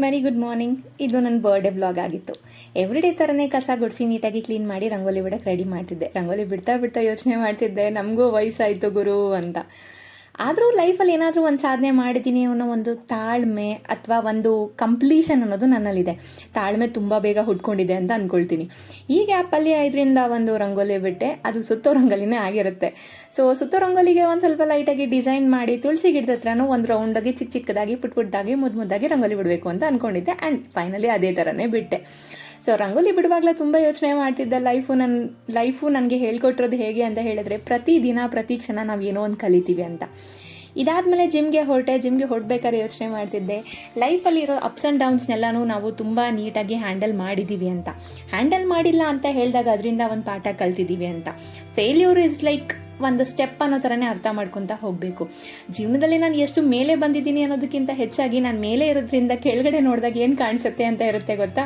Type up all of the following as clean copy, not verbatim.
Very good morning. ಇದು ನನ್ನ birthday vlog ಆಗಿತ್ತು. ಎವ್ರಿಡೇ ಥರನೇ ಕಸ ಗುಡಿಸಿ ನೀಟಾಗಿ ಕ್ಲೀನ್ ಮಾಡಿ ರಂಗೋಲಿ ಬಿಡೋಕ್ಕೆ ರೆಡಿ ಮಾಡ್ತಿದ್ದೆ. ರಂಗೋಲಿ ಬಿಡ್ತಾ ಬಿಡ್ತಾ ಯೋಚನೆ ಮಾಡ್ತಿದ್ದೆ, ನಮಗೂ ವಯಸ್ಸಾಯಿತು ಗುರು ಅಂತ. ಆದರೂ ಲೈಫಲ್ಲಿ ಏನಾದರೂ ಒಂದು ಸಾಧನೆ ಮಾಡಿದ್ದೀನಿ ಅನ್ನೋ ಒಂದು ತಾಳ್ಮೆ ಅಥವಾ ಒಂದು ಕಂಪ್ಲೀಷನ್ ಅನ್ನೋದು ನನ್ನಲ್ಲಿದೆ. ತಾಳ್ಮೆ ತುಂಬ ಬೇಗ ಹುಡ್ಕೊಂಡಿದೆ ಅಂತ ಅಂದ್ಕೊಳ್ತೀನಿ. ಈ ಗ್ಯಾಪಲ್ಲಿ 5ರಿಂದ ಒಂದು ರಂಗೋಲಿ ಬಿಟ್ಟೆ, ಅದು ಸುತ್ತೋ ರಂಗೋಲಿನೇ ಆಗಿರುತ್ತೆ. ಸೊ ಸುತ್ತೋ ರಂಗೋಲಿಗೆ ಒಂದು ಸ್ವಲ್ಪ ಲೈಟಾಗಿ ಡಿಸೈನ್ ಮಾಡಿ ತುಳಸಿ ಗಿಡದ ಹತ್ರನೂ ಒಂದು ರೌಂಡಾಗಿ ಚಿಕ್ಕದಾಗಿ ಪುಟ್ಟಾಗಿ ಮುದ್ದಾಗಿ ರಂಗೋಲಿ ಬಿಡಬೇಕು ಅಂತ ಅಂದ್ಕೊಂಡಿದ್ದೆ. ಆ್ಯಂಡ್ ಫೈನಲಿ ಅದೇ ಥರನೇ ಬಿಟ್ಟೆ. ಸೊ ರಂಗೋಲಿ ಬಿಡುವಾಗಲೇ ತುಂಬ ಯೋಚನೆ ಮಾಡ್ತಿದ್ದೆ. ಲೈಫು ನನಗೆ ಹೇಳ್ಕೊಟ್ಟಿರೋದು ಹೇಗೆ ಅಂತ ಹೇಳಿದ್ರೆ, ಪ್ರತಿದಿನ ಪ್ರತಿ ಕ್ಷಣ ನಾವು ಏನೋ ಒಂದು ಕಲಿತೀವಿ ಅಂತ. ಇದಾದಮೇಲೆ ಜಿಮ್ಗೆ ಹೊರಡ್ಬೇಕಾದ್ರೆ ಯೋಚನೆ ಮಾಡ್ತಿದ್ದೆ, ಲೈಫಲ್ಲಿರೋ ಅಪ್ಸ್ ಆ್ಯಂಡ್ ಡೌನ್ಸ್ನೆಲ್ಲನೂ ನಾವು ತುಂಬ ನೀಟಾಗಿ ಹ್ಯಾಂಡಲ್ ಮಾಡಿದ್ದೀವಿ ಅಂತ. ಹ್ಯಾಂಡಲ್ ಮಾಡಿಲ್ಲ ಅಂತ ಹೇಳಿದಾಗ ಅದರಿಂದ ಒಂದು ಪಾಠ ಕಲ್ತಿದ್ದೀವಿ ಅಂತ. ಫೇಲ್ಯೂರ್ ಇಸ್ ಲೈಕ್ ಒಂದು ಸ್ಟೆಪ್ ಅನ್ನೋ ಥರನೇ ಅರ್ಥ ಮಾಡ್ಕೊತಾ ಹೋಗಬೇಕು. ಜೀವನದಲ್ಲಿ ನಾನು ಎಷ್ಟು ಮೇಲೆ ಬಂದಿದ್ದೀನಿ ಅನ್ನೋದಕ್ಕಿಂತ ಹೆಚ್ಚಾಗಿ ನಾನು ಮೇಲೆ ಇರೋದ್ರಿಂದ ಕೆಳಗಡೆ ನೋಡಿದಾಗ ಏನು ಕಾಣಿಸುತ್ತೆ ಅಂತ ಇರುತ್ತೆ ಗೊತ್ತಾ,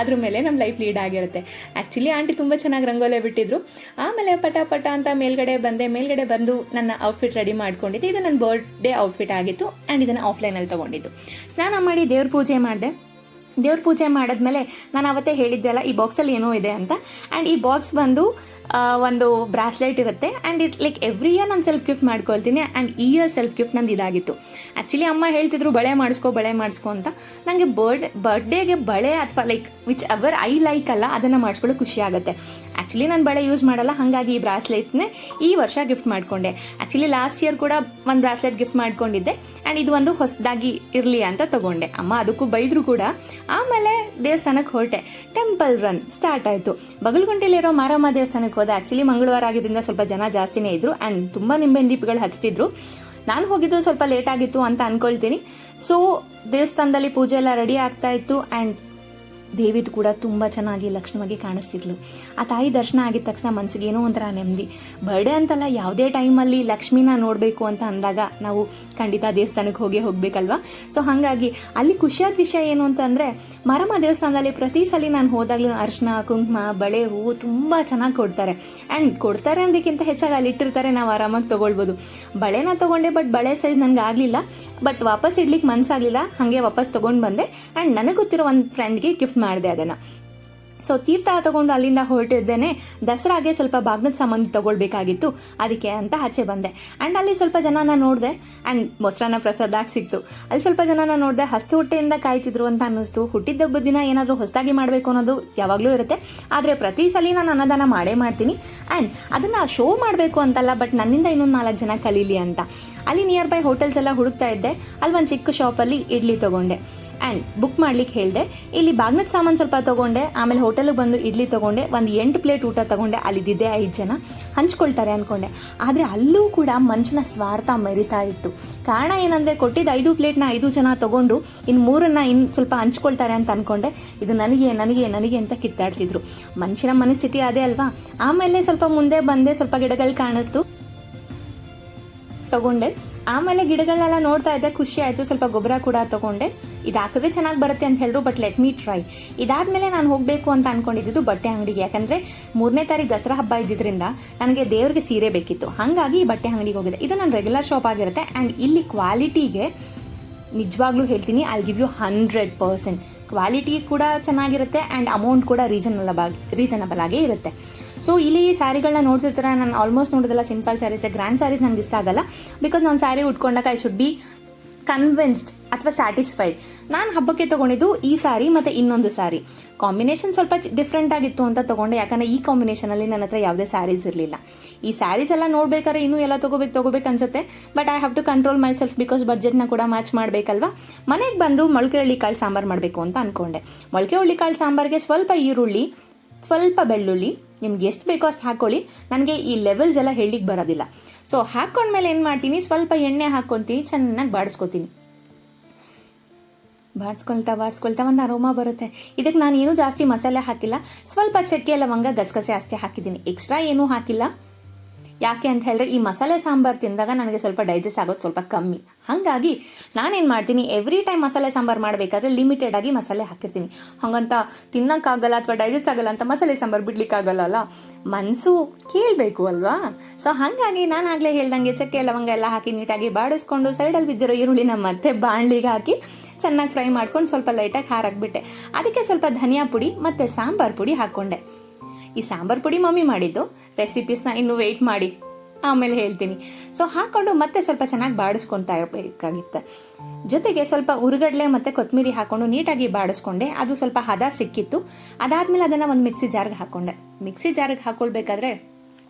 ಅದ್ರ ಮೇಲೆ ನಮ್ಮ ಲೈಫ್ ಲೀಡ್ ಆಗಿರುತ್ತೆ. ಆ್ಯಕ್ಚುಲಿ ಆಂಟಿ ತುಂಬ ಚೆನ್ನಾಗಿ ರಂಗೋಲಿ ಬಿಟ್ಟಿದ್ರು. ಆಮೇಲೆ ಪಟ ಅಂತ ಮೇಲ್ಗಡೆ ಬಂದು ನನ್ನ ಔಟ್ಫಿಟ್ ರೆಡಿ ಮಾಡ್ಕೊಂಡಿದ್ದೆ. ಇದು ನನ್ನ ಬರ್ಡೇ ಔಟ್ಫಿಟ್ ಆಗಿತ್ತು ಆ್ಯಂಡ್ ಇದನ್ನು ಆಫ್ಲೈನಲ್ಲಿ ತೊಗೊಂಡಿದ್ದು. ಸ್ನಾನ ಮಾಡಿ ದೇವ್ರ ಪೂಜೆ ಮಾಡಿದ್ಮೇಲೆ ನಾನು ಅವತ್ತೇ ಹೇಳಿದ್ದೆ ಅಲ್ಲ, ಈ ಬಾಕ್ಸಲ್ಲಿ ಏನೋ ಇದೆ ಅಂತ. ಆ್ಯಂಡ್ ಈ ಬಾಕ್ಸ್ ಬಂದು ಒಂದು ಬ್ರಾಸ್ಲೆಟ್ ಇರುತ್ತೆ. And it like every year ನಾನು ಸೆಲ್ಫ್ ಗಿಫ್ಟ್ ಮಾಡ್ಕೊಳ್ತೀನಿ. ಆ್ಯಂಡ್ ಈ ಇಯರ್ ಸೆಲ್ಫ್ ಗಿಫ್ಟ್ ನಂದು ಇದಾಗಿತ್ತು. ಆ್ಯಕ್ಚುಲಿ ಅಮ್ಮ ಹೇಳ್ತಿದ್ರು ಬಳೆ ಮಾಡಿಸ್ಕೊ ಅಂತ. ನನಗೆ ಬರ್ಡೇಗೆ ಬಳೆ ಅಥವಾ like which ever I like ಅಲ್ಲ, ಅದನ್ನು ಮಾಡಿಸ್ಕೊಳ್ಳೋ ಖುಷಿ ಆಗುತ್ತೆ. ಆ್ಯಕ್ಚುಲಿ ನಾನು ಬಳೆ ಯೂಸ್ ಮಾಡಲ್ಲ, ಹಾಗಾಗಿ ಈ ಬ್ರಾಸ್ಲೆಟ್ನೇ ಈ ವರ್ಷ ಗಿಫ್ಟ್ ಮಾಡಿಕೊಂಡೆ. ಆ್ಯಕ್ಚುಲಿ ಲಾಸ್ಟ್ ಇಯರ್ ಕೂಡ ಒಂದು ಬ್ರಾಸ್ಲೆಟ್ ಗಿಫ್ಟ್ ಮಾಡ್ಕೊಂಡಿದ್ದೆ. ಆ್ಯಂಡ್ ಇದು ಒಂದು ಹೊಸದಾಗಿ ಇರಲಿ ಅಂತ ತೊಗೊಂಡೆ. ಅಮ್ಮ ಅದಕ್ಕೂ ಬೈದರು ಕೂಡ. ಆಮೇಲೆ ದೇವಸ್ಥಾನಕ್ಕೆ ಹೊರಟೆ. ಟೆಂಪಲ್ ರನ್ ಸ್ಟಾರ್ಟ್ ಆಯಿತು. ಬಗಲ್ಗುಂಟೆಲಿರೋ ಮಾರಮ್ಮ ದೇವಸ್ಥಾನಕ್ಕೆ ಹೋದೆ. ಆ್ಯಕ್ಚುಲಿ ಮಂಗಳವಾರ ಆಗಿದ್ದರಿಂದ ಸ್ವಲ್ಪ ಜನ ಜಾಸ್ತಿನೇ ಇದ್ದರು. ಆ್ಯಂಡ್ ತುಂಬ ನಿಂಬೆಹಣ್ಣು ದೀಪಗಳು ಹಚ್ತಿದ್ರು. ನಾನು ಹೋಗಿದ್ದು ಸ್ವಲ್ಪ ಲೇಟ್ ಆಗಿತ್ತು ಅಂತ ಅಂದ್ಕೊಳ್ತೀನಿ. ಸೊ ದೇವಸ್ಥಾನದಲ್ಲಿ ಪೂಜೆ ಎಲ್ಲ ರೆಡಿ ಆಗ್ತಾ ಇತ್ತು. ಆ್ಯಂಡ್ ದೇವಿದು ಕೂಡ ತುಂಬ ಚೆನ್ನಾಗಿ ಲಕ್ಷ್ಮವಾಗಿ ಕಾಣಿಸ್ತಿದ್ಲು. ಆ ತಾಯಿ ದರ್ಶನ ಆಗಿದ ತಕ್ಷಣ ಮನಸ್ಸಿಗೆ ಏನೋ ಒಂಥರ ನೆಮ್ಮದಿ. ಬರ್ಡೇ ಅಂತಲ್ಲ, ಯಾವುದೇ ಟೈಮಲ್ಲಿ ಲಕ್ಷ್ಮಿನ ನೋಡಬೇಕು ಅಂತ ಅಂದಾಗ ನಾವು ಖಂಡಿತ ದೇವಸ್ಥಾನಕ್ಕೆ ಹೋಗಬೇಕಲ್ವಾ. ಸೊ ಹಾಗಾಗಿ ಅಲ್ಲಿ ಖುಷಿಯಾದ ವಿಷಯ ಏನು ಅಂತಂದರೆ, ಮಾರಮ್ಮ ದೇವಸ್ಥಾನದಲ್ಲಿ ಪ್ರತಿ ಸಲ ನಾನು ಹೋದಾಗಲೂ ಅರಿಶಿನ ಕುಂಕುಮ ಬಳೆ ಹೂವು ತುಂಬ ಚೆನ್ನಾಗಿ ಕೊಡ್ತಾರೆ. ಆ್ಯಂಡ್ ಕೊಡ್ತಾರೆ ಅನ್ನೋದಕ್ಕಿಂತ ಹೆಚ್ಚಾಗಿ ಅಲ್ಲಿ ಇಟ್ಟಿರ್ತಾರೆ, ನಾವು ಆರಾಮಾಗಿ ತೊಗೊಳ್ಬೋದು. ಬಳೆನ ತೊಗೊಂಡೆ, ಬಟ್ ಬಳೆ ಸೈಜ್ ನನಗೆ ಆಗಲಿಲ್ಲ. ಬಟ್ ವಾಪಸ್ ಇಡ್ಲಿಕ್ಕೆ ಮನಸ್ಸಾಗಲಿಲ್ಲ, ಹಾಗೆ ವಾಪಸ್ ತೊಗೊಂಡು ಬಂದೆ. ಆ್ಯಂಡ್ ನನಗೆ ಗೊತ್ತಿರೋ ಒಂದು ಫ್ರೆಂಡ್ಗೆ ಗಿಫ್ಟ್ ಮಾಡಿದೆ ಅದನ್ನು. ಸೊ ತೀರ್ಥ ತಗೊಂಡು ಅಲ್ಲಿಂದ ಹೊರಟಿದ್ದೇನೆ. ದಸರಾಗೆ ಸ್ವಲ್ಪ ಬಾಗ್ನದ ಸಾಮಾನು ತೊಗೊಳ್ಬೇಕಾಗಿತ್ತು, ಅದಕ್ಕೆ ಅಂತ ಆಚೆ ಬಂದೆ. ಆ್ಯಂಡ್ ಅಲ್ಲಿ ಸ್ವಲ್ಪ ಜನನ ನೋಡಿದೆ. ಆ್ಯಂಡ್ ಮೊಸರನ್ನ ಪ್ರಸಾದ ಸಿಕ್ತು. ಅಲ್ಲಿ ಸ್ವಲ್ಪ ಜನನ ನೋಡಿದೆ. ಹಸ್ತು ಹೊಟ್ಟೆಯಿಂದ ಕಾಯ್ತಿದ್ರು ಅಂತ ಅನ್ನಿಸ್ತು. ಹುಟ್ಟಿದ ಹಬ್ಬದ ದಿನ ಏನಾದರೂ ಹೊಸದಾಗಿ ಮಾಡಬೇಕು ಅನ್ನೋದು ಯಾವಾಗಲೂ ಇರುತ್ತೆ. ಆದರೆ ಪ್ರತಿ ಸಲ ನಾನು ಅನ್ನದಾನ ಮಾಡ್ತೀನಿ. ಆ್ಯಂಡ್ ಅದನ್ನು ಶೋ ಮಾಡಬೇಕು ಅಂತಲ್ಲ, ಬಟ್ ನನ್ನಿಂದ ಇನ್ನೊಂದು 4 ಜನ ಕಲೀಲಿ ಅಂತ. ಅಲ್ಲಿ ನಿಯರ್ ಬೈ ಹೋಟೆಲ್ಸ್ ಎಲ್ಲ ಹುಡುಕ್ತಾ ಇದ್ದೆ. ಅಲ್ಲಿ ಒಂದು ಚಿಕ್ಕ ಶಾಪಲ್ಲಿ ಇಡ್ಲಿ ತೊಗೊಂಡೆ. ಆ್ಯಂಡ್ ಬುಕ್ ಮಾಡ್ಲಿಕ್ಕೆ ಹೇಳಿದೆ. ಇಲ್ಲಿ ಬಾಗ್ನದ ಸಾಮಾನು ಸ್ವಲ್ಪ ತೊಗೊಂಡೆ. ಆಮೇಲೆ ಹೋಟೆಲಿಗೆ ಬಂದು ಇಡ್ಲಿ ತೊಗೊಂಡೆ. ಒಂದು 8 ಪ್ಲೇಟ್ ಊಟ ತೊಗೊಂಡೆ. ಅಲ್ಲಿದ್ದಿದ್ದೆ 5 ಜನ ಹಂಚ್ಕೊಳ್ತಾರೆ ಅಂದ್ಕೊಂಡೆ. ಆದರೆ ಅಲ್ಲೂ ಕೂಡ ಮನುಷ್ಯನ ಸ್ವಾರ್ಥ ಮೆರಿತಾ ಇತ್ತು. ಕಾರಣ ಏನಂದರೆ, ಕೊಟ್ಟಿದ್ದ 5 ಪ್ಲೇಟ್ನ 5 ಜನ ತೊಗೊಂಡು ಇನ್ನು 3ನ್ನ ಇನ್ನು ಸ್ವಲ್ಪ ಹಂಚ್ಕೊಳ್ತಾರೆ ಅಂತ ಅಂದ್ಕೊಂಡೆ. ಇದು ನನಗೆ ಅಂತ ಕಿತ್ತಾಡ್ತಿದ್ರು. ಮನುಷ್ಯನ ಮನಸ್ಥಿತಿ ಅದೇ ಅಲ್ವಾ. ಆಮೇಲೆ ಸ್ವಲ್ಪ ಮುಂದೆ ಬಂದೆ. ಸ್ವಲ್ಪ ಗಿಡಗಳು ಕಾಣಿಸ್ತು, ತೊಗೊಂಡೆ. ಆಮೇಲೆ ಗಿಡಗಳನ್ನೆಲ್ಲ ನೋಡ್ತಾ ಇದ್ದೆ, ಖುಷಿ ಆಯಿತು. ಸ್ವಲ್ಪ ಗೊಬ್ಬರ ಕೂಡ ತೊಗೊಂಡೆ. ಇದು ಹಾಕಿದ್ರೆ ಚೆನ್ನಾಗಿ ಬರುತ್ತೆ ಅಂತ ಹೇಳಿದ್ರು, ಬಟ್ ಲೆಟ್ ಮೀ ಟ್ರೈ. ಇದಾದಮೇಲೆ ನಾನು ಹೋಗಬೇಕು ಅಂತ ಅಂದ್ಕೊಂಡಿದ್ದು ಬಟ್ಟೆ ಅಂಗಡಿಗೆ. ಯಾಕಂದರೆ 3ನೇ ತಾರೀಕು ದಸರಾ ಹಬ್ಬ ಇದ್ದಿದ್ದರಿಂದ ನನಗೆ ದೇವ್ರಿಗೆ ಸೀರೆ ಬೇಕಿತ್ತು. ಹಾಗಾಗಿ ಈ ಬಟ್ಟೆ ಅಂಗಡಿಗೆ ಹೋಗಿದೆ. ಇದು ನನ್ನ ರೆಗ್ಯುಲರ್ ಶಾಪ್ ಆಗಿರುತ್ತೆ. ಆ್ಯಂಡ್ ಇಲ್ಲಿ ಕ್ವಾಲಿಟಿಗೆ ನಿಜವಾಗ್ಲೂ ಹೇಳ್ತೀನಿ, ಐ ಗಿವ್ ಯು 100%. ಕ್ವಾಲಿಟಿ ಕೂಡ ಚೆನ್ನಾಗಿರುತ್ತೆ ಆ್ಯಂಡ್ ಅಮೌಂಟ್ ಕೂಡ ರೀಸನಬಲ್ ಆಗೇ ಇರುತ್ತೆ. ಸೊ ಇಲ್ಲಿ ಸ್ಯಾರಿಗಳನ್ನ ನೋಡ್ತಿರ್ತಾರೆ. ನಾನು ಆಲ್ಮೋಸ್ಟ್ ನೋಡೋದಲ್ಲ ಸಿಂಪಲ್ ಸ್ಯಾರೀಸ್. ಗ್ರ್ಯಾಂಡ್ ಸ್ಯಾರೀಸ್ ನನಗೆ ಇಷ್ಟ ಆಗಲ್ಲ. ಬಿಕಾಸ್ ನಾನು ಸ್ಯಾರಿ ಉಟ್ಕೊಂಡಾಗ ಐ ಶುಡ್ ಬಿ ಕನ್ವಿನ್ಸ್ಡ್ ಅಥವಾ ಸ್ಯಾಟಿಸ್ಫೈಡ್. ನಾನು ಹಬ್ಬಕ್ಕೆ ತೊಗೊಂಡಿದ್ದು ಈ ಸ್ಯಾರಿ ಮತ್ತು ಇನ್ನೊಂದು ಸ್ಯಾರಿ. ಕಾಂಬಿನೇಷನ್ ಸ್ವಲ್ಪ ಡಿಫ್ರೆಂಟ್ ಆಗಿತ್ತು ಅಂತ ತೊಗೊಂಡೆ. ಯಾಕಂದರೆ ಈ ಕಾಂಬಿನೇಷನಲ್ಲಿ ನನ್ನ ಹತ್ರ ಯಾವುದೇ ಸ್ಯಾರೀಸ್ ಇರಲಿಲ್ಲ. ಈ ಸ್ಯಾರೀಸ್ ಎಲ್ಲ ನೋಡ್ಬೇಕಾದ್ರೆ ಇನ್ನೂ ಎಲ್ಲ ತೊಗೋಬೇಕು ಅನ್ಸುತ್ತೆ. But I have to control myself, because ಬಡ್ಜೆಟ್ನ ಕೂಡ ಮ್ಯಾಚ್ ಮಾಡಬೇಕಲ್ವಾ. ಮನೆಗೆ ಬಂದು ಮೊಳಕೆ ಹುಳ್ಳಿಕಾಳು ಸಾಂಬಾರು ಮಾಡಬೇಕು ಅಂತ ಅಂದ್ಕೊಂಡೆ. ಮೊಳಕೆ ಹುಳ್ಳಿಕಾಳು ಸಾಂಬಾರಿಗೆ ಸ್ವಲ್ಪ ಈರುಳ್ಳಿ, ಸ್ವಲ್ಪ ಬೆಳ್ಳುಳ್ಳಿ, ನಿಮ್ಗೆ ಎಷ್ಟು ಬೇಕೋ ಅಷ್ಟು ಹಾಕ್ಕೊಳ್ಳಿ. ನನಗೆ ಈ ಲೆವೆಲ್ಸ್ ಎಲ್ಲ ಹೇಳಲಿಕ್ಕೆ ಬರೋದಿಲ್ಲ. ಸೊ ಹಾಕ್ಕೊಂಡ್ಮೇಲೆ ಏನು ಮಾಡ್ತೀನಿ, ಸ್ವಲ್ಪ ಎಣ್ಣೆ ಹಾಕ್ಕೊತೀನಿ, ಚೆನ್ನಾಗಿ ಬಾಡಿಸ್ಕೊತೀನಿ. ಬಾಡಿಸ್ಕೊಳ್ತಾ ಒಂದು ಅರೋಮಾ ಬರುತ್ತೆ. ಇದಕ್ಕೆ ನಾನು ಏನೂ ಜಾಸ್ತಿ ಮಸಾಲೆ ಹಾಕಿಲ್ಲ. ಸ್ವಲ್ಪ ಚಕ್ಕೆ ಲವಂಗ ಗಸಗಸೆ ಅಷ್ಟೇ ಹಾಕಿದ್ದೀನಿ, ಎಕ್ಸ್ಟ್ರಾ ಏನೂ ಹಾಕಿಲ್ಲ. ಯಾಕೆ ಅಂತ ಹೇಳಿದ್ರೆ, ಈ ಮಸಾಲೆ ಸಾಂಬಾರು ತಿಂದಾಗ ನನಗೆ ಸ್ವಲ್ಪ ಡೈಜೆಸ್ಟ್ ಆಗೋದು ಸ್ವಲ್ಪ ಕಮ್ಮಿ. ಹಾಗಾಗಿ ನಾನೇನು ಮಾಡ್ತೀನಿ, ಎವ್ರಿ ಟೈಮ್ ಮಸಾಲೆ ಸಾಂಬಾರು ಮಾಡಬೇಕಾದ್ರೆ ಲಿಮಿಟೆಡ್ ಆಗಿ ಮಸಾಲೆ ಹಾಕಿರ್ತೀನಿ. ಹಾಗಂತ ತಿನ್ನೋಕ್ಕಾಗಲ್ಲ ಅಥವಾ ಡೈಜೆಸ್ಟ್ ಆಗಲ್ಲ ಅಂತ ಮಸಾಲೆ ಸಾಂಬಾರು ಬಿಡ್ಲಿಕ್ಕಾಗಲ್ಲ ಅಲ್ಲ, ಮನಸ್ಸು ಕೇಳಬೇಕು ಅಲ್ವಾ. ಸೊ ಹಾಗಾಗಿ ನಾನು ಆಗಲೇ ಹೇಳ್ದಂಗೆ ಚಕ್ಕೆ ಲವಂಗ ಎಲ್ಲ ಹಾಕಿ ನೀಟಾಗಿ ಬಾಡಿಸ್ಕೊಂಡು ಸೈಡಲ್ಲಿ ಬಿದ್ದಿರೋ ಈರುಳ್ಳಿನ ಮತ್ತೆ ಬಾಣಲಿಗೆ ಹಾಕಿ ಚೆನ್ನಾಗಿ ಫ್ರೈ ಮಾಡ್ಕೊಂಡು ಸ್ವಲ್ಪ ಲೈಟಾಗಿ ಹಾರಾಕ್ಬಿಟ್ಟೆ. ಅದಕ್ಕೆ ಸ್ವಲ್ಪ ಧನಿಯಾ ಪುಡಿ ಮತ್ತು ಸಾಂಬಾರು ಪುಡಿ ಹಾಕ್ಕೊಂಡೆ. ಈ ಸಾಂಬಾರು ಪುಡಿ ಮಮ್ಮಿ ಮಾಡಿದ್ದು, ರೆಸಿಪೀಸ್ನ ಇನ್ನೂ ವೆಯ್ಟ್ ಮಾಡಿ ಆಮೇಲೆ ಹೇಳ್ತೀನಿ. ಸೊ ಹಾಕ್ಕೊಂಡು ಮತ್ತೆ ಸ್ವಲ್ಪ ಚೆನ್ನಾಗಿ ಬಾಡಿಸ್ಕೊತಾ ಇರಬೇಕಾಗಿತ್ತು. ಜೊತೆಗೆ ಸ್ವಲ್ಪ ಉರುಗಡ್ಲೆ ಮತ್ತು ಕೊತ್ತಂಬರಿ ಹಾಕ್ಕೊಂಡು ನೀಟಾಗಿ ಬಾಡಿಸ್ಕೊಂಡೆ. ಅದು ಸ್ವಲ್ಪ ಹದ ಸಿಕ್ಕಿತ್ತು. ಅದಾದಮೇಲೆ ಅದನ್ನು ಒಂದು ಮಿಕ್ಸಿ ಜಾರ್ಗೆ ಹಾಕ್ಕೊಂಡೆ. ಮಿಕ್ಸಿ ಜಾರ್ಗೆ ಹಾಕ್ಕೊಳ್ಬೇಕಾದ್ರೆ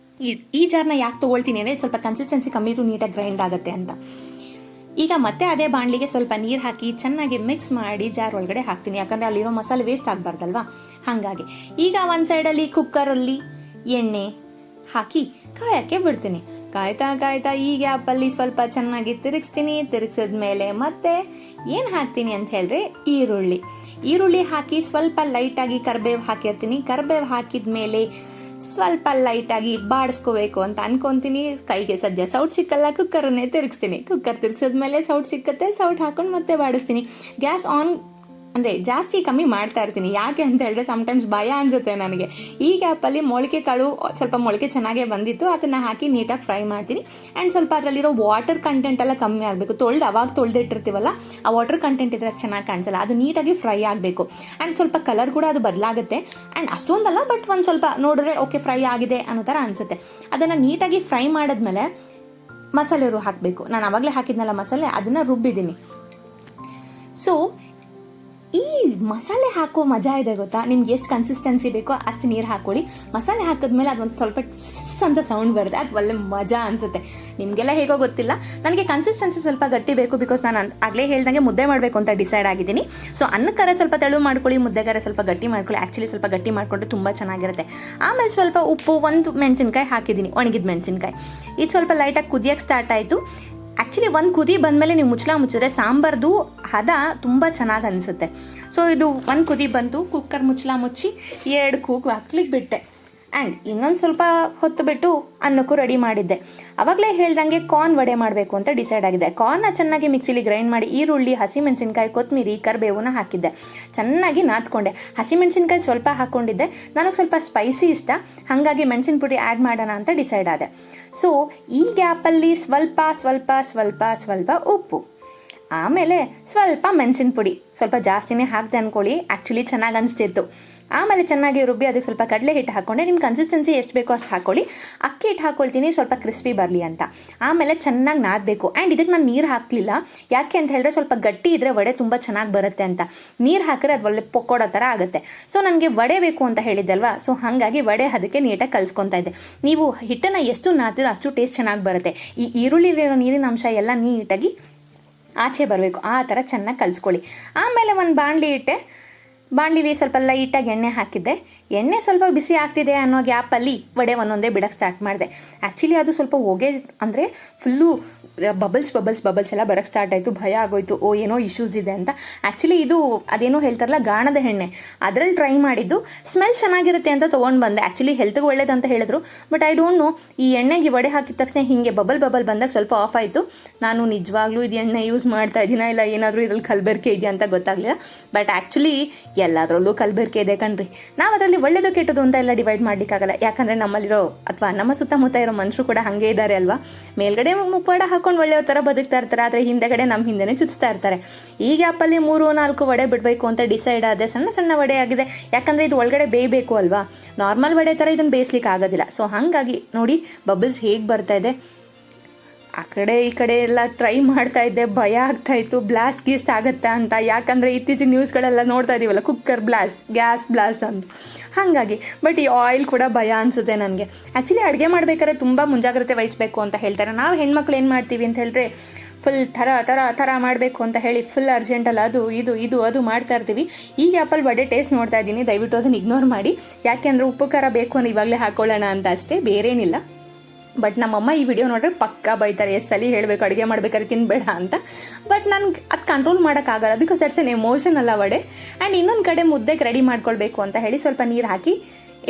ಈ ಜಾರ್ನ ಯಾಕೆ ತೊಗೊಳ್ತೀನಿ ಅಂದರೆ ಸ್ವಲ್ಪ ಕನ್ಸಿಸ್ಟೆನ್ಸಿ ಕಮ್ಮಿ ಇದ್ದು ನೀಟಾಗಿ ಗ್ರೈಂಡ್ ಆಗುತ್ತೆ ಅಂತ. ಈಗ ಮತ್ತೆ ಅದೇ ಬಾಣಲಿಗೆ ಸ್ವಲ್ಪ ನೀರು ಹಾಕಿ ಚೆನ್ನಾಗಿ ಮಿಕ್ಸ್ ಮಾಡಿ ಜಾರ್ ಒಳಗಡೆ ಹಾಕ್ತೀನಿ, ಯಾಕಂದರೆ ಅಲ್ಲಿರೋ ಮಸಾಲೆ ವೇಸ್ಟ್ ಆಗಬಾರ್ದಲ್ವಾ, ಹಾಗಾಗಿ. ಈಗ ಒಂದು ಸೈಡಲ್ಲಿ ಕುಕ್ಕರಲ್ಲಿ ಎಣ್ಣೆ ಹಾಕಿ ಕಾಯೋಕ್ಕೆ ಬಿಡ್ತೀನಿ. ಕಾಯ್ತಾ ಈ ಗ್ಯಾಪಲ್ಲಿ ಸ್ವಲ್ಪ ಚೆನ್ನಾಗಿ ತಿರುಗಿಸಿದ್ಮೇಲೆ ಮತ್ತೆ ಏನು ಹಾಕ್ತೀನಿ ಅಂತ ಹೇಳಿದ್ರೆ ಈರುಳ್ಳಿ ಹಾಕಿ ಸ್ವಲ್ಪ ಲೈಟಾಗಿ ಕರಿಬೇವು ಹಾಕಿರ್ತೀನಿ. ಕರಿಬೇವು ಹಾಕಿದ್ಮೇಲೆ ಸ್ವಲ್ಪ ಲೈಟಾಗಿ ಬಾಡಿಸ್ಕೋಬೇಕು ಅಂತ ಅನ್ಕೊತೀನಿ. ಕೈಗೆ ಸದ್ಯ ಸೌಟ್ ಸಿಕ್ಕಲ್ಲ, ಕುಕ್ಕರನ್ನೇ ತಿರುಗಿಸ್ತೀನಿ. ಕುಕ್ಕರ್ ತಿರುಗಿಸಿದ್ಮೇಲೆ ಸೌಟ್ ಸಿಕ್ಕತ್ತೆ, ಸೌಟ್ ಹಾಕೊಂಡು ಮತ್ತೆ ಬಾಡಿಸ್ತೀನಿ. ಗ್ಯಾಸ್ ಆನ್ ಅಂದರೆ ಜಾಸ್ತಿ ಕಮ್ಮಿ ಮಾಡ್ತಾ ಇರ್ತೀನಿ. ಯಾಕೆ ಅಂತ ಹೇಳಿದ್ರೆ ಸಮ್ಟೈಮ್ಸ್ ಭಯ ಅನಿಸುತ್ತೆ ನನಗೆ. ಈ ಗ್ಯಾಪಲ್ಲಿ ಮೊಳಕೆ ಕಾಳು ಸ್ವಲ್ಪ ಮೊಳಕೆ ಚೆನ್ನಾಗೇ ಬಂದಿತ್ತು, ಅದನ್ನು ಹಾಕಿ ನೀಟಾಗಿ ಫ್ರೈ ಮಾಡ್ತೀನಿ. ಆ್ಯಂಡ್ ಸ್ವಲ್ಪ ಅದರಲ್ಲಿರೋ ವಾಟರ್ ಕಂಟೆಂಟ್ ಎಲ್ಲ ಕಮ್ಮಿ ಆಗಬೇಕು. ಅವಾಗ ತೊಳೆದಿಟ್ಟಿರ್ತೀವಲ್ಲ, ಆ ವಾಟರ್ ಕಂಟೆಂಟ್ ಇದ್ರೆ ಅಷ್ಟು ಚೆನ್ನಾಗಿ ಕಾಣಿಸಲ್ಲ. ಅದು ನೀಟಾಗಿ ಫ್ರೈ ಆಗಬೇಕು. ಆ್ಯಂಡ್ ಸ್ವಲ್ಪ ಕಲರ್ ಕೂಡ ಅದು ಬದಲಾಗುತ್ತೆ. ಆ್ಯಂಡ್ ಅಷ್ಟೊಂದಲ್ಲ, ಬಟ್ ಒಂದು ಸ್ವಲ್ಪ ನೋಡಿದ್ರೆ ಓಕೆ ಫ್ರೈ ಆಗಿದೆ ಅನ್ನೋ ಥರ ಅನಿಸುತ್ತೆ. ಅದನ್ನು ನೀಟಾಗಿ ಫ್ರೈ ಮಾಡಿದ್ಮೇಲೆ ಮಸಾಲೆ ಹಾಕಬೇಕು. ನಾನು ಆವಾಗಲೇ ಹಾಕಿದ್ನಲ್ಲ ಮಸಾಲೆ, ಅದನ್ನು ರುಬ್ಬಿದ್ದೀನಿ. ಸೊ ಈ ಮಸಾಲೆ ಹಾಕೋ ಮಜಾ ಇದೆ ಗೊತ್ತಾ. ನಿಮ್ಗೆ ಎಷ್ಟು ಕನ್ಸಿಸ್ಟೆನ್ಸಿ ಬೇಕೋ ಅಷ್ಟು ನೀರು ಹಾಕ್ಕೊಳ್ಳಿ. ಮಸಾಲೆ ಹಾಕಿದ್ಮೇಲೆ ಅದೊಂದು ಸ್ವಲ್ಪ ಅಂತ ಸೌಂಡ್ ಬರುತ್ತೆ, ಅದು ಒಳ್ಳೆ ಮಜಾ ಅನಿಸುತ್ತೆ. ನಿಮಗೆಲ್ಲ ಹೇಗೋ ಗೊತ್ತಿಲ್ಲ, ನನಗೆ ಕನ್ಸಿಸ್ಟೆನ್ಸಿ ಸ್ವಲ್ಪ ಗಟ್ಟಿ ಬೇಕು. ಬಿಕಾಸ್ ನಾನು ಆಗಲೇ ಹೇಳ್ದಂಗೆ ಮುದ್ದೆ ಮಾಡಬೇಕು ಅಂತ ಡಿಸೈಡ್ ಆಗಿದ್ದೀನಿ. ಸೊ ಅನ್ನಕ್ಕಾರ ಸ್ವಲ್ಪ ತೆಳು ಮಾಡ್ಕೊಳ್ಳಿ, ಮುದ್ದೆಗಾರ ಸ್ವಲ್ಪ ಗಟ್ಟಿ ಮಾಡ್ಕೊಳ್ಳಿ. ಆ್ಯಕ್ಚುಲಿ ಸ್ವಲ್ಪ ಗಟ್ಟಿ ಮಾಡಿಕೊಂಡ್ರೆ ತುಂಬ ಚೆನ್ನಾಗಿರುತ್ತೆ. ಆಮೇಲೆ ಸ್ವಲ್ಪ ಉಪ್ಪು, ಒಂದು ಮೆಣಸಿನ್ಕಾಯಿ ಹಾಕಿದ್ದೀನಿ, ಒಣಗಿದ ಮೆಣಸಿನ್ಕಾಯಿ. ಇದು ಸ್ವಲ್ಪ ಲೈಟಾಗಿ ಕುದಿಯೋಕ್ಕೆ ಸ್ಟಾರ್ಟ್ ಆಯಿತು. ಆ್ಯಕ್ಚುಲಿ ಒಂದು ಕುದಿ ಬಂದಮೇಲೆ ನೀವು ಮುಚ್ಚಿದ್ರೆ ಸಾಂಬಾರ್ದು ಹದ ತುಂಬ ಚೆನ್ನಾಗಿ ಅನಿಸುತ್ತೆ. ಸೊ ಇದು ಒಂದು ಕುದಿ ಬಂತು, ಕುಕ್ಕರ್ ಮುಚ್ಚಿ 2 ಕೂಗು ಹಾಕ್ಲಿಕ್ಕೆ ಬಿಟ್ಟೆ. ಆ್ಯಂಡ್ ಇನ್ನೊಂದು ಸ್ವಲ್ಪ ಹೊತ್ತು ಬಿಟ್ಟು ಅನ್ನಕ್ಕೂ ರೆಡಿ ಮಾಡಿದ್ದೆ. ಆವಾಗಲೇ ಹೇಳ್ದಂಗೆ ಕಾರ್ನ್ ವಡೆ ಮಾಡಬೇಕು ಅಂತ ಡಿಸೈಡ್ ಆಗಿದೆ. ಕಾರ್ನ ಚೆನ್ನಾಗಿ ಮಿಕ್ಸಿಲಿ ಗ್ರೈಂಡ್ ಮಾಡಿ ಈರುಳ್ಳಿ, ಹಸಿಮೆಣಸಿನ್ಕಾಯಿ, ಕೊತ್ತಂಬರಿ, ಕರಿಬೇವನ್ನ ಹಾಕಿದ್ದೆ. ಚೆನ್ನಾಗಿ ನಾದ್ಕೊಂಡೆ. ಹಸಿಮೆಣಸಿನ್ಕಾಯಿ ಸ್ವಲ್ಪ ಹಾಕ್ಕೊಂಡಿದ್ದೆ, ನನಗೆ ಸ್ವಲ್ಪ ಸ್ಪೈಸಿ ಇಷ್ಟ, ಹಾಗಾಗಿ ಮೆಣಸಿನ ಪುಡಿ ಆ್ಯಡ್ ಮಾಡೋಣ ಅಂತ ಡಿಸೈಡ್ ಆದೆ. ಸೊ ಈ ಗ್ಯಾಪಲ್ಲಿ ಸ್ವಲ್ಪ ಉಪ್ಪು, ಆಮೇಲೆ ಸ್ವಲ್ಪ ಮೆಣಸಿನ ಪುಡಿ, ಸ್ವಲ್ಪ ಜಾಸ್ತಿನೇ ಹಾಕ್ದೆ ಅಂದ್ಕೊಳ್ಳಿ. ಆ್ಯಕ್ಚುಲಿ ಚೆನ್ನಾಗಿ ಅನಿಸ್ತಿತ್ತು. ಆಮೇಲೆ ಚೆನ್ನಾಗಿ ರುಬ್ಬಿ ಅದಕ್ಕೆ ಸ್ವಲ್ಪ ಕಡಲೆ ಹಿಟ್ಟು ಹಾಕ್ಕೊಂಡೆ. ನಿಮ್ಮ ಕನ್ಸಿಸ್ಟೆನ್ಸಿ ಎಷ್ಟು ಬೇಕೋ ಅಷ್ಟು ಹಾಕ್ಕೊಳ್ಳಿ. ಅಕ್ಕಿ ಹಿಟ್ಟು ಹಾಕ್ಕೊಳ್ತೀನಿ ಸ್ವಲ್ಪ ಕ್ರಿಸ್ಪಿ ಬರಲಿ ಅಂತ. ಆಮೇಲೆ ಚೆನ್ನಾಗಿ ನಾದಬೇಕು. ಆ್ಯಂಡ್ ಇದಕ್ಕೆ ನಾನು ನೀರು ಹಾಕಲಿಲ್ಲ, ಯಾಕೆ ಅಂತ ಹೇಳಿದ್ರೆ ಸ್ವಲ್ಪ ಗಟ್ಟಿ ಇದ್ದರೆ ವಡೆ ತುಂಬ ಚೆನ್ನಾಗಿ ಬರುತ್ತೆ ಅಂತ. ನೀರು ಹಾಕಿದ್ರೆ ಅದು ಒಳ್ಳೆ ಪಕೋಡ ಥರ ಆಗುತ್ತೆ. ಸೊ ನನಗೆ ವಡೆ ಬೇಕು ಅಂತ ಹೇಳಿದ್ದಲ್ವಾ, ಸೊ ಹಾಗಾಗಿ ವಡೆ ಅದಕ್ಕೆ ನೀಟಾಗಿ ಕಲಿಸ್ಕೊತಾ ಇದ್ದೆ. ನೀವು ಹಿಟ್ಟನ್ನು ಎಷ್ಟು ನಾದ್ತೀರೋ ಅಷ್ಟು ಟೇಸ್ಟ್ ಚೆನ್ನಾಗಿ ಬರುತ್ತೆ. ಈ ಈರುಳ್ಳಿಲಿರೋ ನೀರಿನ ಅಂಶ ಎಲ್ಲ ನೀಟಾಗಿ ಆಚೆ ಬರಬೇಕು, ಆ ಥರ ಚೆನ್ನಾಗಿ ಕಲಿಸ್ಕೊಳ್ಳಿ. ಆಮೇಲೆ ಒಂದು ಬಾಣಲಿ ಇಟ್ಟೆ. ಬಾಣಲಿಲಿ ಸ್ವಲ್ಪ ಲೈಟಾಗಿ ಎಣ್ಣೆ ಹಾಕಿದ್ದೆ. ಎಣ್ಣೆ ಸ್ವಲ್ಪ ಬಿಸಿ ಆಗ್ತಿದೆ ಅನ್ನೋ ಗ್ಯಾಪಲ್ಲಿ ವಡೆ ಒಂದೊಂದೇ ಬಿಡೋಕ್ಕೆ ಸ್ಟಾರ್ಟ್ ಮಾಡಿದೆ. ಆ್ಯಕ್ಚುಲಿ ಅದು ಸ್ವಲ್ಪ ಹೊಗೆ ಅಂದರೆ ಫುಲ್ಲು ಬಬಲ್ಸ್ ಎಲ್ಲ ಬರೋಕ್ಕೆ ಸ್ಟಾರ್ಟ್ ಆಯಿತು. ಭಯ ಆಗೋಯ್ತು, ಏನೋ ಇಶ್ಯೂಸ್ ಇದೆ ಅಂತ. ಆ್ಯಕ್ಚುಲಿ ಇದು ಅದೇನೋ ಹೇಳ್ತಾರಲ್ಲ ಗಾಣದ ಎಣ್ಣೆ, ಅದರಲ್ಲಿ ಟ್ರೈ ಮಾಡಿದ್ದು. ಸ್ಮೆಲ್ ಚೆನ್ನಾಗಿರುತ್ತೆ ಅಂತ ತೊಗೊಂಡು ಬಂದೆ. ಆ್ಯಕ್ಚುಲಿ ಹೆಲ್ತ್ಗೆ ಒಳ್ಳೇದಂತ ಹೇಳಿದ್ರು, ಬಟ್ ಐ ಡೋಂಟ್ ನೋ, ಈ ಎಣ್ಣೆಗೆ ವಡೆ ಹಾಕಿದ ತಕ್ಷಣ ಹೀಗೆ ಬಬಲ್ ಬಂದಾಗ ಸ್ವಲ್ಪ ಆಫ್ ಆಯಿತು. ನಾನು ನಿಜವಾಗ್ಲೂ ಇದು ಎಣ್ಣೆ ಯೂಸ್ ಮಾಡ್ತಾ ಇದ್ದೀನ ಇಲ್ಲ ಏನಾದರೂ ಇದರಲ್ಲಿ ಕಲಬೆರಕೆ ಇದೆಯಾ ಅಂತ ಗೊತ್ತಾಗಲಿಲ್ಲ. ಬಟ್ ಆ್ಯಕ್ಚುಲಿ ಎಲ್ಲದರಲ್ಲೂ ಕಲಬೆರಕೆ ಇದೆ ಕಣ್ರಿ. ನಾವು ಅದರಲ್ಲಿ ಒಳ್ಳೆಯದು ಕೆಟ್ಟದು ಅಂತ ಎಲ್ಲ ಡಿವೈಡ್ ಮಾಡಲಿಕ್ಕಾಗಲ್ಲ. ಯಾಕಂದರೆ ನಮ್ಮಲ್ಲಿರೋ ಅಥವಾ ನಮ್ಮ ಸುತ್ತಮುತ್ತ ಇರೋ ಮನುಷ್ಯರು ಕೂಡ ಹಾಗೆ ಇದ್ದಾರೆ ಅಲ್ವಾ. ಮೇಲ್ಗಡೆ ಮುಖವಾಡ ಹಾಕೊಂಡು ಒಳ್ಳೆಯ ಥರ ಬದುಕ್ತಾ ಇರ್ತಾರೆ, ಆದರೆ ಹಿಂದೆಗಡೆ ನಮ್ಮ ಹಿಂದೆನೇ ಚುಚ್ತಾ ಇರ್ತಾರೆ. ಈ ಗ್ಯಾಪಲ್ಲಿ 3-4 ವಡೆ ಬಿಡಬೇಕು ಅಂತ ಡಿಸೈಡ್ ಆದೆ. ಸಣ್ಣ ವಡೆ ಆಗಿದೆ, ಯಾಕಂದರೆ ಇದು ಒಳಗಡೆ ಬೇಯಬೇಕು ಅಲ್ವಾ. ನಾರ್ಮಲ್ ವಡೆ ಥರ ಇದನ್ನು ಬೇಯಿಸ್ಲಿಕ್ಕೆ ಆಗೋದಿಲ್ಲ. ಸೊ ಹಾಗಾಗಿ ನೋಡಿ ಬಬಲ್ಸ್ ಹೇಗೆ ಬರ್ತಾ ಇದೆ. ಆ ಕಡೆ ಈ ಕಡೆ ಎಲ್ಲ ಟ್ರೈ ಮಾಡ್ತಾ ಇದ್ದೆ, ಭಯ ಆಗ್ತಾಯಿತ್ತು ಗೀಸ್ಟ್ ಆಗುತ್ತಾ ಅಂತ. ಯಾಕಂದರೆ ಇತ್ತೀಚಿನ ನ್ಯೂಸ್ಗಳೆಲ್ಲ ನೋಡ್ತಾ ಇದ್ದೀವಲ್ಲ, ಕುಕ್ಕರ್ ಬ್ಲಾಸ್ಟ್, ಗ್ಯಾಸ್ ಬ್ಲಾಸ್ಟ್ ಅಂತ. ಹಾಗಾಗಿ ಬಟ್ ಈ ಆಯಿಲ್ ಕೂಡ ಭಯ ಅನಿಸುತ್ತೆ ನನಗೆ. ಆ್ಯಕ್ಚುಲಿ ಅಡುಗೆ ಮಾಡಬೇಕಾದ್ರೆ ತುಂಬ ಮುಂಜಾಗ್ರತೆ ವಹಿಸಬೇಕು ಅಂತ ಹೇಳ್ತಾರೆ. ನಾವು ಹೆಣ್ಮಕ್ಳು ಏನು ಮಾಡ್ತೀವಿ ಅಂತ ಹೇಳಿದ್ರೆ ಫುಲ್ ಥರ ಮಾಡಬೇಕು ಅಂತ ಹೇಳಿ ಫುಲ್ ಅರ್ಜೆಂಟಲ್ಲ ಅದು ಮಾಡ್ತಾ ಇರ್ತೀವಿ. ಈ ಗ್ಯಾಪಲ್ಲಿ ವಡೆ ಟೇಸ್ಟ್ ನೋಡ್ತಾ ಇದ್ದೀನಿ, ದಯವಿಟ್ಟು ಅದನ್ನು ಇಗ್ನೋರ್ ಮಾಡಿ. ಯಾಕೆಂದರೆ ಉಪ್ಪು ಖಾರ ಬೇಕು ಅನ್ನೋ ಇವಾಗಲೇ ಹಾಕ್ಕೊಳ್ಳೋಣ ಅಂತ ಅಷ್ಟೇ, ಬೇರೇನಿಲ್ಲ. ಬಟ್ ನಮ್ಮಮ್ಮ ಈ ವಿಡಿಯೋ ನೋಡ್ರೆ ಪಕ್ಕ ಬೈತಾರೆ, ಎಷ್ಟು ಸಲ ಹೇಳಬೇಕು ಅಡುಗೆ ಮಾಡ್ಬೇಕಾದ್ರೆ ತಿನ್ನಬೇಡ ಅಂತ. ಬಟ್ ನನಗೆ ಅದು ಕಂಟ್ರೋಲ್ ಮಾಡೋಕ್ಕಾಗಲ್ಲ, ಬಿಕಾಸ್ ದಟ್ಸ್ ಎನ್ ಎಮೋಷನ್ ಅಲ್ಲ ವಡೆ. ಆ್ಯಂಡ್ ಇನ್ನೊಂದು ಕಡೆ ಮುದ್ದೆಗೆ ರೆಡಿ ಮಾಡ್ಕೊಳ್ಬೇಕು ಅಂತ ಹೇಳಿ ಸ್ವಲ್ಪ ನೀರು ಹಾಕಿ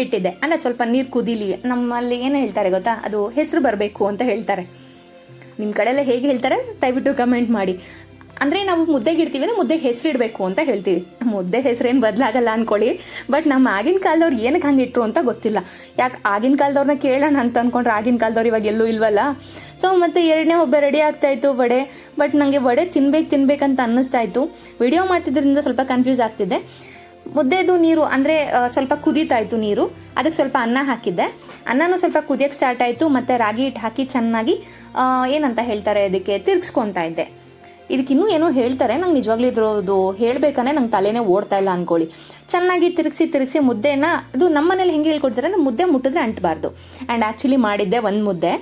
ಇಟ್ಟಿದ್ದೆ. ಅಂದರೆ ಸ್ವಲ್ಪ ನೀರು ಕುದೀಲಿ. ನಮ್ಮಲ್ಲಿ ಏನು ಹೇಳ್ತಾರೆ ಗೊತ್ತಾ, ಅದು ಹೆಸರು ಬರಬೇಕು ಅಂತ ಹೇಳ್ತಾರೆ. ನಿಮ್ಮ ಕಡೆ ಎಲ್ಲ ಹೇಗೆ ಹೇಳ್ತಾರೆ ದಯವಿಟ್ಟು ಕಮೆಂಟ್ ಮಾಡಿ. ಅಂದರೆ ನಾವು ಮುದ್ದೆಗೆ ಇಡ್ತೀವಿ ಅಂದರೆ ಮುದ್ದೆಗೆ ಹೆಸರಿಡಬೇಕು ಅಂತ ಹೇಳ್ತೀವಿ. ಮುದ್ದೆ ಹೆಸರೇನು ಬದಲಾಗಲ್ಲ ಅಂದ್ಕೊಳ್ಳಿ, ಬಟ್ ನಮ್ಮ ಆಗಿನ ಕಾಲದವ್ರು ಏನಕ್ಕೆ ಹಂಗೆ ಇಟ್ಟರು ಅಂತ ಗೊತ್ತಿಲ್ಲ. ಯಾಕೆ ಆಗಿನ ಕಾಲದವ್ರನ್ನ ಕೇಳೋಣ ಅಂತ ಅಂದ್ಕೊಂಡ್ರೆ ಆಗಿನ ಕಾಲದವ್ರು ಇವಾಗ ಎಲ್ಲೂ ಇಲ್ವಲ್ಲ. ಸೊ ಮತ್ತು ಎರಡನೇ ಒಬ್ಬ ರೆಡಿ ಆಗ್ತಾಯಿತ್ತು ವಡೆ, ಬಟ್ ನನಗೆ ವಡೆ ತಿನ್ಬೇಕಂತ ಅನ್ನಿಸ್ತಾ ಇತ್ತು. ವಿಡಿಯೋ ಮಾಡ್ತಿದ್ರಿಂದ ಸ್ವಲ್ಪ ಕನ್ಫ್ಯೂಸ್ ಆಗ್ತಿದೆ. ಮುದ್ದೆದು ನೀರು ಅಂದರೆ ಸ್ವಲ್ಪ ಕುದೀತಾಯಿತು ನೀರು, ಅದಕ್ಕೆ ಸ್ವಲ್ಪ ಅನ್ನ ಹಾಕಿದ್ದೆ. ಅನ್ನನೂ ಸ್ವಲ್ಪ ಕುದಿಯೋಕ್ಕೆ ಸ್ಟಾರ್ಟ್ ಆಯಿತು. ಮತ್ತು ರಾಗಿ ಹಿಟ್ಟು ಹಾಕಿ ಚೆನ್ನಾಗಿ ಏನಂತ ಹೇಳ್ತಾರೆ ಅದಕ್ಕೆ ತಿರ್ಗಿಸ್ಕೊತಾ ಇದ್ದೆ. ಇದಕ್ಕಿನ್ನೂ ಏನೋ ಹೇಳ್ತಾರೆ, ನಂಗೆ ನಿಜವಾಗ್ಲೂ ಇದ್ರದ್ದು ಹೇಳಬೇಕಂದ್ರೆ ನಂಗೆ ತಲೆನೇ ಓಡ್ತಾ ಇಲ್ಲ ಅಂದ್ಕೊಳ್ಳಿ. ಚೆನ್ನಾಗಿ ತಿರುಗಿಸಿ ಮುದ್ದೆನ, ಅದು ನಮ್ಮ ಮನೇಲಿ ಹೆಂಗೆ ಹೇಳ್ಕೊಡ್ತಾರೆ ಅಂದರೆ ಮುದ್ದೆ ಮುಟ್ಟಿದ್ರೆ ಅಂಟಬಾರ್ದು. ಆ್ಯಂಡ್ ಆ್ಯಕ್ಚುಲಿ ಮಾಡಿದ್ದೆ ಒಂದು ಮುದ್ದೆ.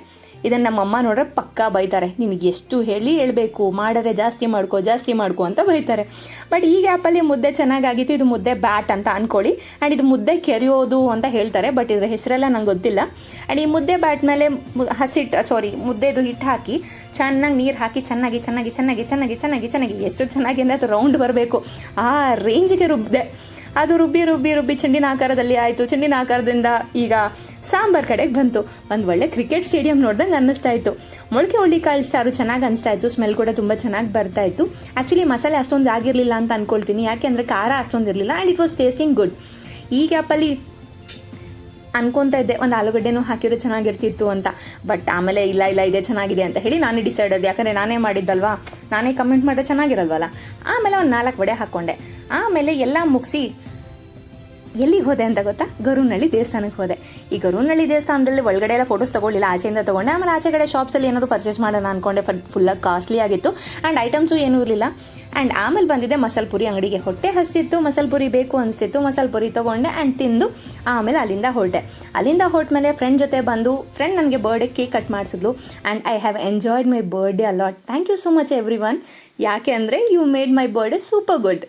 ಇದನ್ನು ನಮ್ಮಮ್ಮ ನೋಡ್ರೆ ಪಕ್ಕಾ ಬೈತಾರೆ, ನಿನಗೆ ಎಷ್ಟು ಹೇಳಬೇಕು, ಮಾಡಿದ್ರೆ ಜಾಸ್ತಿ ಮಾಡ್ಕೊ ಅಂತ ಬೈತಾರೆ. ಬಟ್ ಈ ಗ್ಯಾಪಲ್ಲಿ ಮುದ್ದೆ ಚೆನ್ನಾಗಾಗಿತ್ತು. ಇದು ಮುದ್ದೆ ಬ್ಯಾಟ್ ಅಂತ ಅಂದ್ಕೊಳ್ಳಿ. ಆ್ಯಂಡ್ ಇದು ಮುದ್ದೆ ಕೆರೆಯೋದು ಅಂತ ಹೇಳ್ತಾರೆ, ಬಟ್ ಇದರ ಹೆಸರೆಲ್ಲ ನಂಗೆ ಗೊತ್ತಿಲ್ಲ. ಆ್ಯಂಡ್ ಈ ಮುದ್ದೆ ಬ್ಯಾಟ್ ಮೇಲೆ ಮುದ್ದೆದು ಹಿಟ್ಟು ಹಾಕಿ ಚೆನ್ನಾಗಿ ನೀರು ಹಾಕಿ ಚೆನ್ನಾಗಿ ಎಷ್ಟು ಚೆನ್ನಾಗಿ ಅಂದರೆ ಅದು ರೌಂಡ್ ಬರಬೇಕು ಆ ರೇಂಜಿಗೆ ರುಬ್ಬಿದೆ. ಅದು ರುಬ್ಬಿ ಚೆಂಡಿನ ಆಕಾರದಲ್ಲಿ ಆಯಿತು. ಚೆಂಡಿನ ಆಕಾರದಿಂದ ಈಗ ಸಾಂಬಾರ್ ಕಡೆಗೆ ಬಂತು. ಒಂದು ಒಳ್ಳೆ ಕ್ರಿಕೆಟ್ ಸ್ಟೇಡಿಯಂ ನೋಡ್ದಂಗೆ ಅನ್ನಿಸ್ತಾ ಇತ್ತು. ಮೊಳಕೆ ಹುಳ್ಳಿಕಾಳು ಸಾರು ಚೆನ್ನಾಗಿ ಅನಿಸ್ತಾ ಇತ್ತು. ಸ್ಮೆಲ್ ಕೂಡ ತುಂಬ ಚೆನ್ನಾಗಿ ಬರ್ತಾ ಇತ್ತು. ಆ್ಯಕ್ಚುಲಿ ಮಸಾಲೆ ಅಷ್ಟೊಂದು ಆಗಿರಲಿಲ್ಲ ಅಂತ ಅಂದ್ಕೊಳ್ತೀನಿ, ಯಾಕೆಂದರೆ ಖಾರ ಅಷ್ಟೊಂದು ಇರಲಿಲ್ಲ. And it was tasting good. ಈ ಗ್ಯಾಪಲ್ಲಿ ಅನ್ಕೊತಾ ಇದ್ದೆ ಒಂದು ಆಲೂಗಡ್ಡೆನೂ ಹಾಕಿದ್ರೆ ಚೆನ್ನಾಗಿರ್ತಿತ್ತು ಅಂತ. ಬಟ್ ಆಮೇಲೆ ಇಲ್ಲ ಇದೇ ಚೆನ್ನಾಗಿದೆ ಅಂತ ಹೇಳಿ ನಾನೇ ಡಿಸೈಡ್ ಆದೆ. ಯಾಕಂದರೆ ನಾನೇ ಮಾಡಿದ್ದಲ್ವಾ, ನಾನೇ ಕಮೆಂಟ್ ಮಾಡಿದ್ರೆ ಚೆನ್ನಾಗಿರಲ್ವಲ್ಲ. ಆಮೇಲೆ ಒಂದು 4 ವಡೆ ಹಾಕ್ಕೊಂಡೆ. ಆಮೇಲೆ ಎಲ್ಲ ಮುಗಿಸಿ ಎಲ್ಲಿಗೆ ಹೋದೆ ಅಂತ ಗೊತ್ತಾ? ಗರುನಹಳ್ಳಿ ದೇವಸ್ಥಾನಕ್ಕೆ ಹೋದೆ. ಈ ಗರುನಹಳ್ಳಿ ದೇವಸ್ಥಾನದಲ್ಲಿ ಒಳಗಡೆ ಎಲ್ಲ ಫೋಟೋಸ್ ತೊಗೊಳ್ಳಿಲ್ಲ, ಆಚೆಯಿಂದ ತೊಗೊಂಡೆ. ಆಮೇಲೆ ಆಚೆ ಕಡೆ ಶಾಪ್ಸಲ್ಲಿ ಏನಾದ್ರು ಪರ್ಚೇಸ್ ಮಾಡೋಣ ಅಂದ್ಕೊಂಡೆ, ಫುಲ್ಲಾಗಿ ಕಾಸ್ಟ್ಲಿ ಆಗಿತ್ತು. ಆ್ಯಂಡ್ ಐಟಮ್ಸು ಏನೂ ಇರಲಿಲ್ಲ. ಆ್ಯಂಡ್ ಆಮೇಲೆ ಬಂದಿದ್ದೆ ಮಸಾಲೆ ಪುರಿ ಅಂಗಡಿಗೆ. ಹೊಟ್ಟೆ ಹಸ್ತಿತ್ತು, ಮಸಾಲೆ ಪುರಿ ಬೇಕು ಅನಿಸ್ತಿತ್ತು. ಮಸಾಲೆ ಪುರಿ ತೊಗೊಂಡೆ ಆ್ಯಂಡ್ ತಿಂದು ಆಮೇಲೆ ಅಲ್ಲಿಂದ ಹೊರಟ್ಮೇಲೆ ಫ್ರೆಂಡ್ ಜೊತೆ ಬಂದು ಫ್ರೆಂಡ್ ನನಗೆ ಬರ್ಡೇ ಕೇಕ್ ಕಟ್ ಮಾಡಿಸಿದ್ಲು. And I have enjoyed my birthday a lot. Thank you so much everyone. ಯಾಕೆ ಅಂದರೆ you made my birthday super good.